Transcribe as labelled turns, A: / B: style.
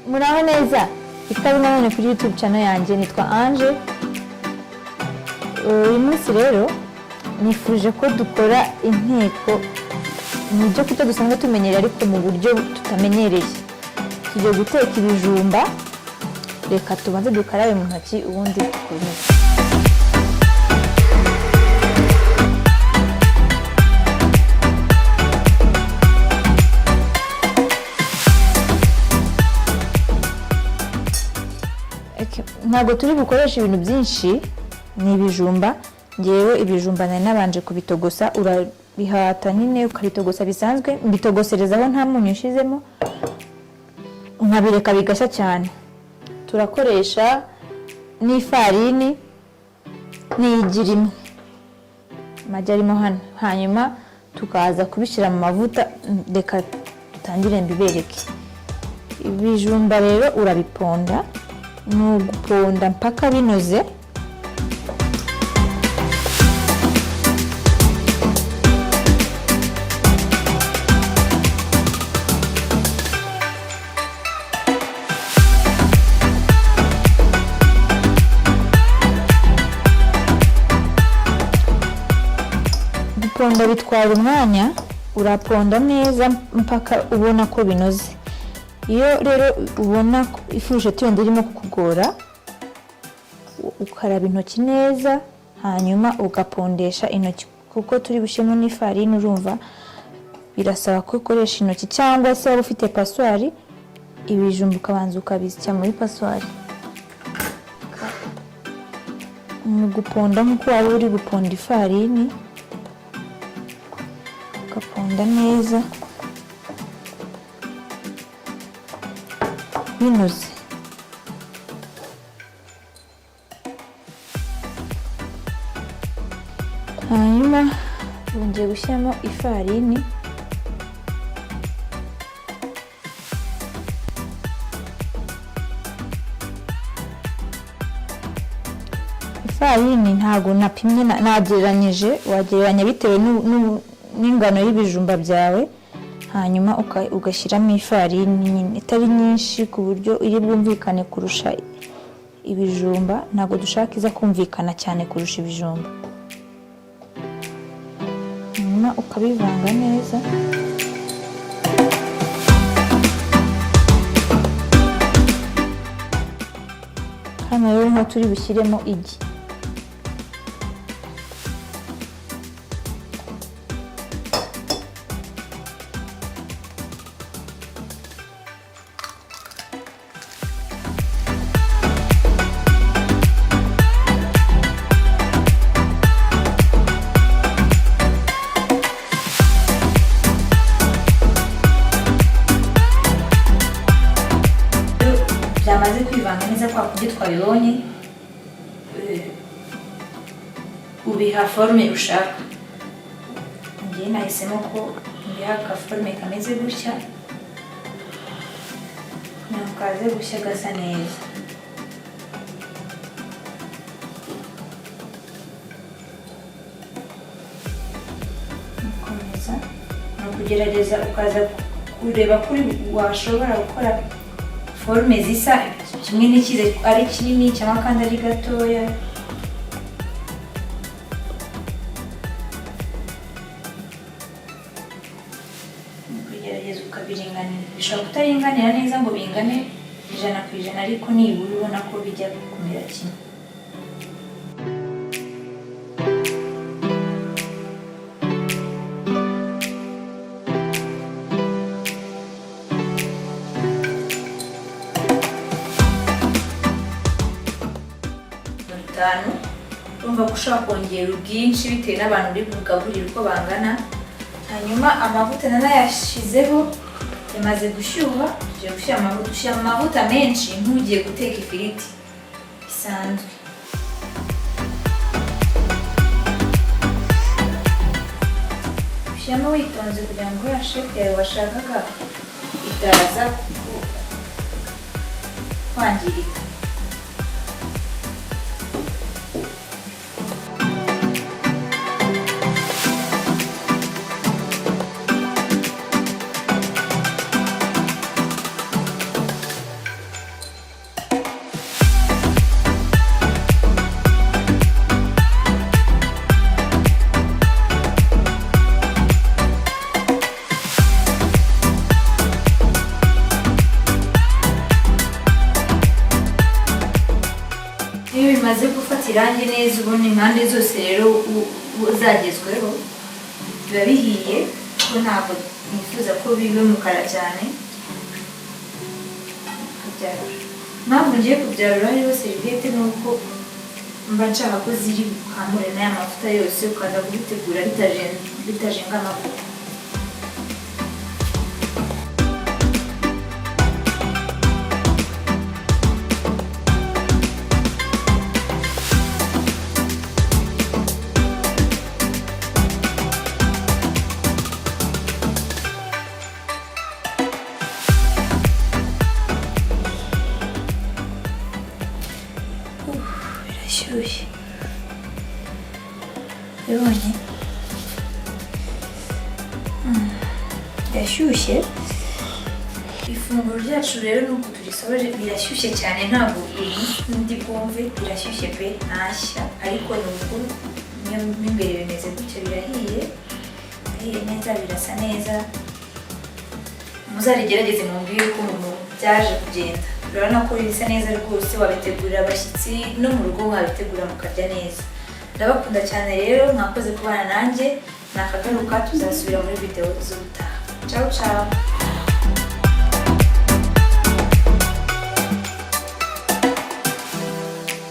A: Muraho neza, ikaze none kuri YouTube channel yanjye nitwa Ange. Uyu munsi rero nifuje ko dukora inteko mu byo kuko dusanzwe tumenyereye ariko mu buryo tutamenyereye. Tugiye guteka ibijumba, reka tubanze dukarabe mu ntoki ubundi dukomeze. Ntabwo turi bukoresha ibintu byinshi, ni ibijumba. Ngewe ibijumba nari nabanje kubitogosa, urabihata nyine ukabitogosa bisanzwe, mbitogoserezaho nta munyu ushizemo, nkabireka bigashya cyane. Turakoresha n'ifarini n'igi rimwe, amagi arimo hano, hanyuma tukaza kubishyira mu mavuta. Reka dutangire mbibereke. Ibijumba rero urabiponda, nuguponda mpaka binoze. Guponda bitwara umwanya, uraponda neza mpaka ubona ko binoze. Iyo rero ubona ifurusheti yenda irimo kukugora, ukaraba intoki neza, hanyuma ugapondesha intoki kuko turi bushyemo n'ifarini. Urumva birasaba ko ukoresha intoki, cyangwa se waba ufite paswari, ibijumba ukabanza ukabisya muri paswari. Mu guponda nk'uko waba uri guponda ifarini, ugaponda neza binoze. Hanyuma wongeye gushyiramo ifarini, ifarini ntago napimye, nagereranyije, wagereranya bitewe n'ingano y'ibijumba byawe. Hanyuma ugashyiramo ifarini itari nyinshi ku buryo iri bwumvikane kurusha ibijumba. Ntabwo dushaka iza kumvikana cyane kurusha ibijumba. Hanyuma ukabivanga neza. Hano rero nko turi bushyiremo igi. Byamaze kwivanga neza kwa kuburyo twabibonye, ubiha forme ushaka. Ngiye nahisemo ko mbiha ka forme kameze gutya, nakaze gushya gasa neza. Ukomeza no kugerageza ukaza kureba kuri washobora gukora forme zisa, kimwe n'ikize ari kinini cyangwa kandi ari gatoya. Kugerageza ukabiringanira, bishobora kutaringanira neza ngo bingane 100%, ariko nibura ubona ko bijya kumera kimwe. Urumva ko ushobora kongera ubwinshi bitewe n'abantu uri kugaburira uko bangana. Hanyuma amavuta nanayashizeho, yamaze gushyuha. Tugiye gushyira amavuta menshi nk'ugiye guteka ifiriti bisanzwe. Ushyiramo witonze kugira ngo ya shefu yawe washakaga itaza kwangirika. bimaze gufata irangi neza ubona impande zose rero zagezweho biba bihiye ko ntabwo nifuza ko bibe umukara cyane. Impamvu ngiye kubyarura hariho seriviyete ni uko mba nshaka ko ziri bukamure n'aya mavuta yose ukaza kubitegura bitajenga amavuta. Birashyushye bibonye birashyushye. Ifunguro ryacu rero nuko turisoje, birashyushye cyane ntabwo ndi bwumve, birashyushye pe ntashya, ariko nuko imbere bimeze gutya, birahiye neza, birasa neza. Muzarigerageze mumbwire uko byaje kugenda. Urabona ko bisa neza rwose, wabitegurira abashyitsi no mu rugo wabitegura mukarya neza. Ndabakunda cyane rero, mwakoze kubana nanjye, nakagaruka tuzasubira muri video z'ubutaha. Ciao ciao.